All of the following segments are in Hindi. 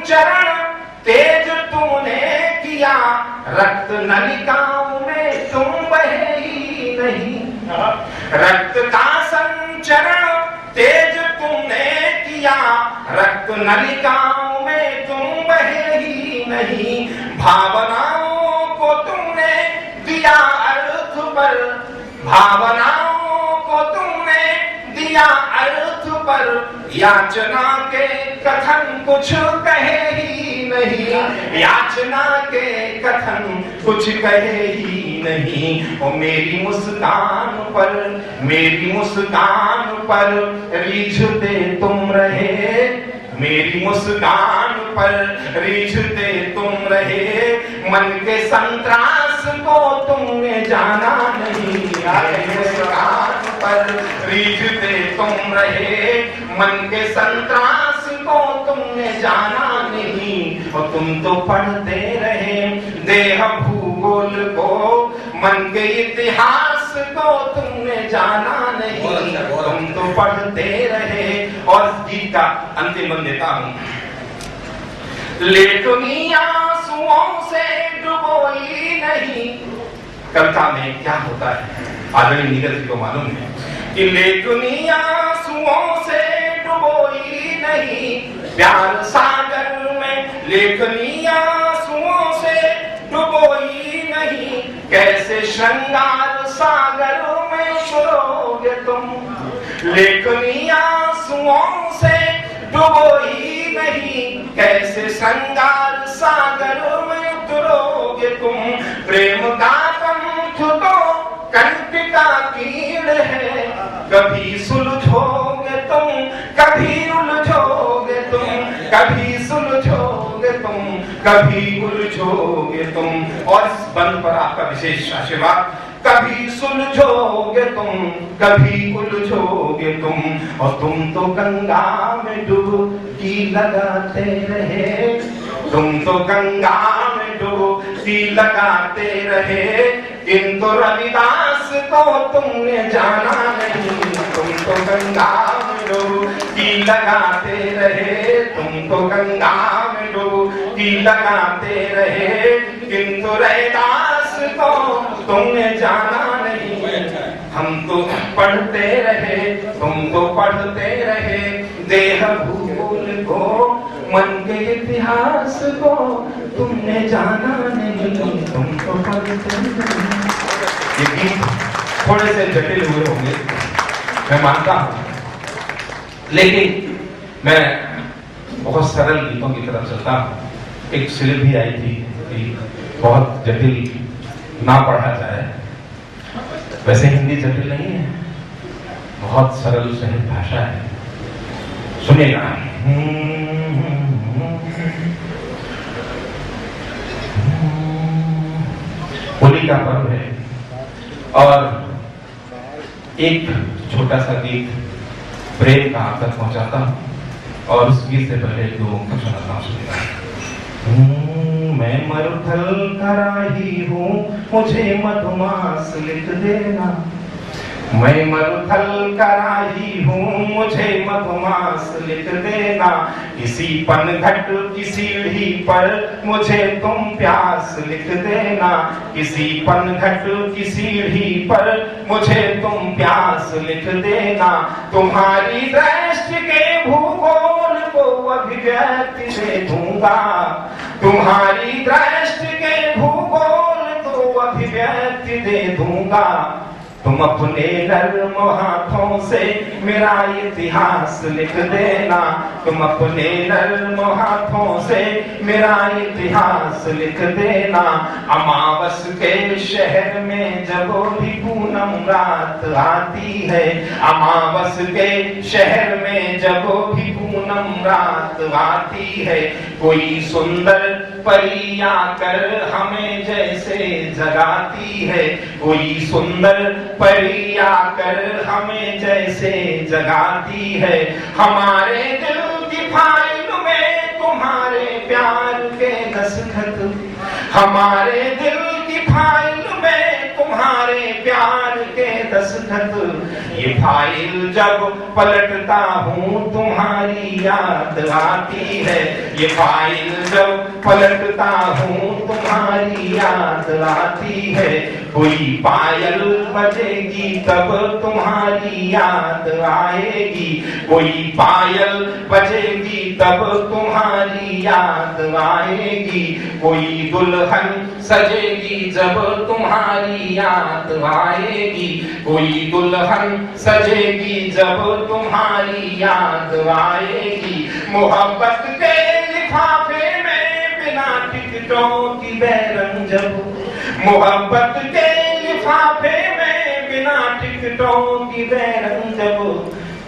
संचरण तेज तूने किया, रक्त नलिकाओं में तुम बहे ही नहीं। रक्त का संचरण तेज तुमने किया, रक्त नलिकाओं में तुम बहे ही नहीं। भावनाओं को तुमने दिया अर्थ पर, भावनाओं को तुमने दिया अर्थ पर, याचना के कथन कुछ कहे ही नहीं। याचना के कथन कुछ कहे ही नहीं। और मेरी मुस्कान पर, मेरी मुस्कान पर रीझते तुम रहे, मेरी मुस्कान पर रीझते तुम रहे। मन के संतरास को तुमने जाना नहीं। मेरी मुस्कान पर रीझते तुम रहे, मन के संतरास को तुमने जाना नहीं। और तुम तो पढ़ते रहे देह भूगोल को, मन के इतिहास को तुमने जाना नहीं। तुम तो पढ़ते रहे। और गीत का अंतिम बन देता हूं। लेखनी आंसुओं से डुबोई नहीं। कविता में क्या होता है आदरणीय नीरज जी को मालूम है कि लेखनी आंसुओं से डुबोई नहीं। प्यार सागर में लेखनी आंसुओं से डुबोई नहीं। कैसे श्रृंगार सागर में उतरोगे तुम। लेखनी आंसुओं से डुबोई नहीं। कैसे श्रृंगार सागर में उतरोगे तुम। प्रेम का पंथ तो कंटिका कीड़ है, कभी सुलझोगे तुम, कभी उलझोगे तुम, कभी सुलझोगे तुम, कभी उलझोगे तुम। और इस बंद पर आपका विशेष आशीर्वाद। कभी सुलझोगे तुम, कभी उलझोगे तुम। और तुम तो गंगा में डुबकी लगाते रहे, तुम तो गंगा में डुबकी लगाते रहे। किंतु रविदास को तुमने जाना नहीं। तुम तो गंगा में डुबकी लगाते रहे, तुम तो गंगा में डुबकी लगाते रहे। किंतु रविदास को तुमने जाना नहीं। हम तो पढ़ते रहे, तुम तो पढ़ते रहे देह भूगोल को, मन के इतिहास को तुमने जाना नहीं। तुम तो पढ़ते रहे। ये गीत थोड़े से जटिल हुए होंगे, मैं मानता हूं, लेकिन मैं बहुत सरल गीतों की तरफ चलता हूं। एक स्लिप भी आई थी कि बहुत जटिल ना पढ़ा जाए। वैसे हिंदी जटिल नहीं है, बहुत सरल सहज भाषा है। सुनिएगा। होली का पर्व है और एक छोटा सा गीत प्रेम का आप तक पहुंचाता हूं। और उस गीत से पहले एक दो का सुनाता हूं। मैं मरुथल का राही हूँ, मुझे मधुमास लिख देना। मैं मरुथल का राही हूँ, मुझे मधुमास लिख देना। किसी पनघट की सीढ़ी पर मुझे तुम प्यास लिख देना। किसी पनघट की सीढ़ी पर मुझे तुम प्यास लिख देना। तुम्हारी दृष्टि के भूगोल को अभिव्यक्ति दे दूंगा। तुम्हारी दृष्टि के भूगोल को अभिव्यक्ति दे दूंगा। तुम अपने नर्म हाथों से मेरा इतिहास लिख देना। तुम अपने नर्म हाथों से मेरा इतिहास लिख देना। अमावस के शहर में जब भी पूनम रात आती है, अमावस के शहर में जब भी पूनम रात आती है, कोई सुंदर परी आकर हमें जैसे जगाती है। कोई सुंदर परी आकर हमें जैसे जगाती है। हमारे दिल की फाइल में तुम्हारे प्यार के दस्तखत, हमारे दिल की फाइल में तुम्हारे प्यार के दस्तखत, ये फाइल जब पलटता हूँ तुम्हारी याद आती है। ये फाइल जब पलटता हूँ तुम्हारी याद आती है। कोई पायल बजेगी तब तुम्हारी याद आएगी। कोई पायल बजेगी तब तुम्हारी याद आएगी। कोई दुल्हन सजेगी जब तुम्हारी याद आएगी। कोई दुल्हन सजेगी जब तुम्हारी याद आएगी। मोहब्बत के लिफाफे में बिना टिकटों की बैरंग जब, मोहब्बत के लिफाफे में बिना टिकटों की बैरंग जब,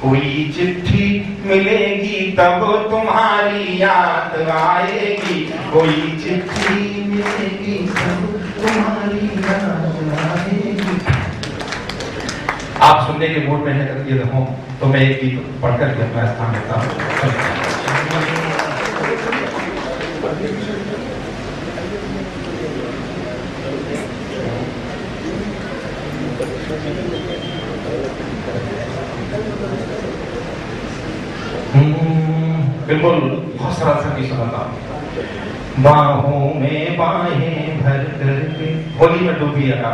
कोई चिट्ठी मिलेगी तब तुम्हारी याद आएगी। कोई चिट्ठी मिलेगी तब तुम्हारी याद आएगी। आप सुनने के मूड में है ये रहो तो मैं एक गीत पढ़कर के अपना स्थान लेता हूँ। बिल्कुल बहुत सरल संगीत सुनाता। बाहों में बाहें भर करके, होली में डूबिएगा।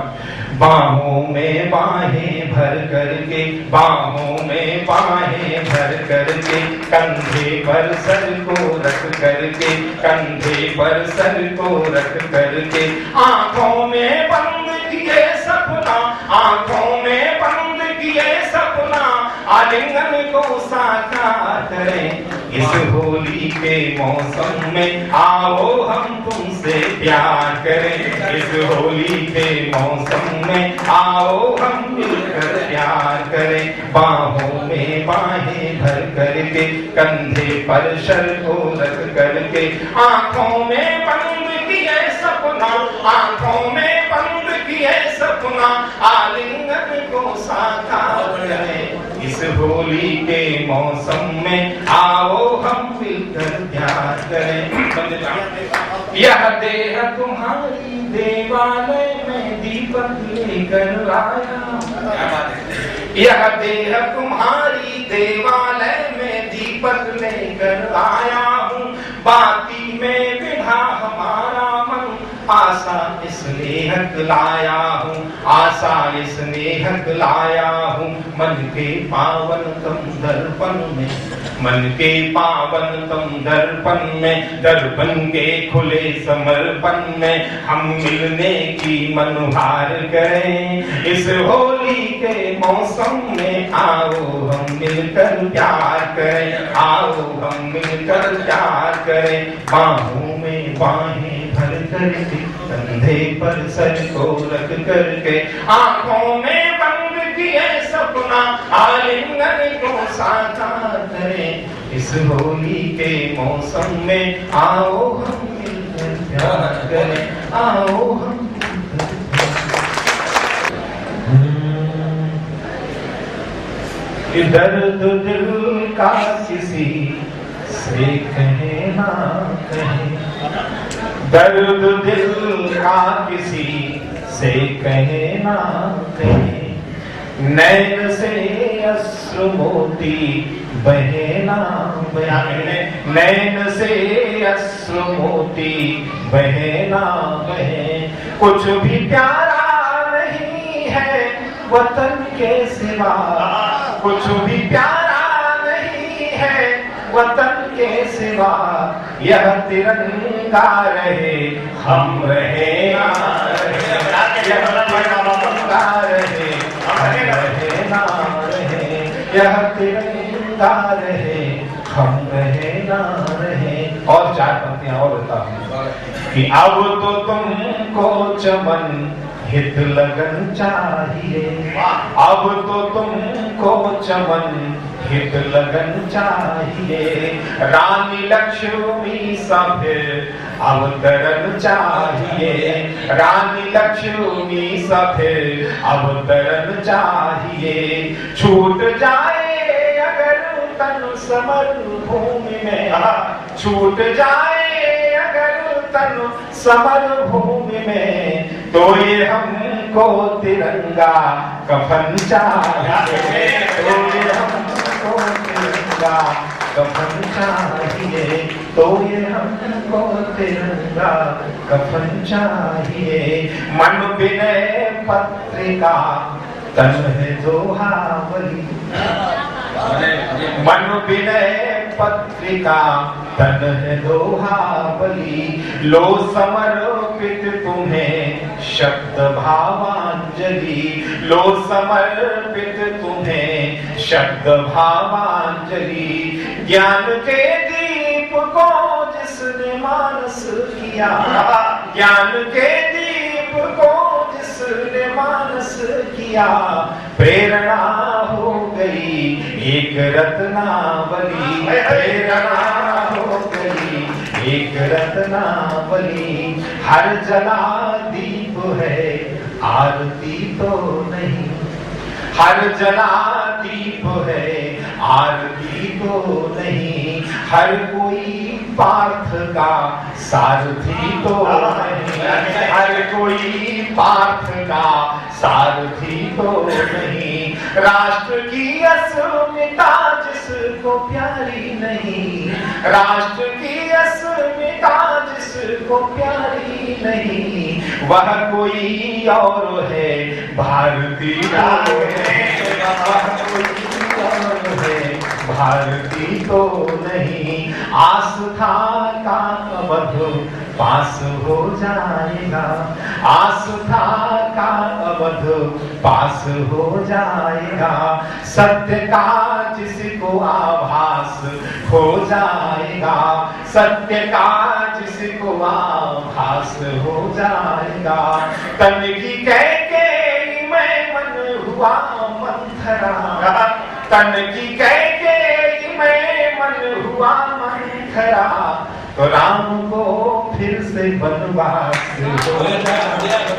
बाहों में बाहें भर करके, बाहों में बाहें भर करके, कंधे पर सर को रख करके, कंधे पर सर को रख करके, आंखों में बंद किए सपना, आंखों में बंद किए सपना, आलिंगन को साकार करें। इस होली के मौसम में आओ हम तुमसे प्यार करें। इस होली के मौसम में आओ हम मिलकर प्यार करें। बाहों में बाहें भर करके, कंधे पर सर को रख करके, आंखों में बंद किए सपना, आंखों में बंद किए सपना, आलिंगन को साकार करें। इस होली के मौसम में आओ हम मिलकर प्यार करें। यह देह तुम्हारी देवालय में दीपक लेकर आया। यह देह तुम्हारी देवालय में दीपक लेकर आया हूँ। बाती में बिठा हमारा मन, आशा स्नेहक लाया हूँ, आशा स्नेहक लाया हूँ। मन के पावन तम दर्पण में, मन के पावन तम दर्पण में, दर्पण के खुले समर्पण में हम मिलने की मनुहार करें। इस होली के मौसम में आओ हम मिलकर प्यार करें। आओ हम मिलकर प्यार करें। बाहों में बाहें भर करके, कंधे पर सर को रख करके, आंखों में बंद किए सपना, आलिंगन को साकार करें। इस होली के मौसम में आओ हम मिलकर प्यार करें। आओ हम दर्द दिल का किसी से कहे ना कहे, दर्द दिल का किसी से कहे ना कहे, नैन से अश्रु मोती बहे ना बहे, नैन से अश्रु मोती बहे ना बहे। कुछ भी प्यारा नहीं है वतन के सिवा, कुछ भी प्यारा नहीं है वतन के सिवा। यह तिरंगा रहे हम रहे, यह तिरंगा रहे हम रहे ना रहे, यह तिरंगा रहे हम रहे ना रहे। और चार पंक्तियां और बता कि अब तो तुमको चमन हित लगन चाहिए, अब तो तुमको चमन हित लगन चाहिए। रानी लक्ष्मी सा फिर अवतरण चाहिए, रानी लक्ष्मी सा फिर अवतरण चाहिए। छूट जाए अगर तन समर भूमि में, छूट जाए अगर तन समर भूमि में, तो ये हमको हमको तिरंगा कफन चाहिए, तो ये हमको तिरंगा कफन चाहिए, तो ये हमको तिरंगा कफन चाहिए। मन विनय पत्रिका तन है दोहावली, मन विनय पत्रिका तन है दोहावली, लो समर्पित तुम्हें शब्द भावांजलि, लो समर्पित तुम्हें शब्द भावांजलि। ज्ञान के दीप को जिसने मानस किया, ज्ञान के दीप को जिसने मानस किया, प्रेरणा हो गई एक रत्नावली, प्रेरणा हो गई एक रत्नावली। हर जला दीप है आरती तो नहीं, हर जला दीप है आरती तो नहीं, हर कोई पार्थ का सारथी तो नहीं, हर कोई पार्थ का सारथी तो नहीं। राष्ट्र की अस्मिता जिसको प्यारी नहीं, राष्ट्र की अस्मिता जिसको प्यारी नहीं, वह कोई और है भारतीय वह कोई और है भारती तो नहीं। आस्था का अवध पास हो जाएगा, आस्था का अवध पास हो जाएगा, सत्य का जिसको आभास हो जाएगा, सत्य का जिसको आभास हो जाएगा। तन की कह के मैं मन हुआ मंथरा, तन की कह के मैं मन हुआ मंथरा, तो राम को फिर से वनवास हो जाए।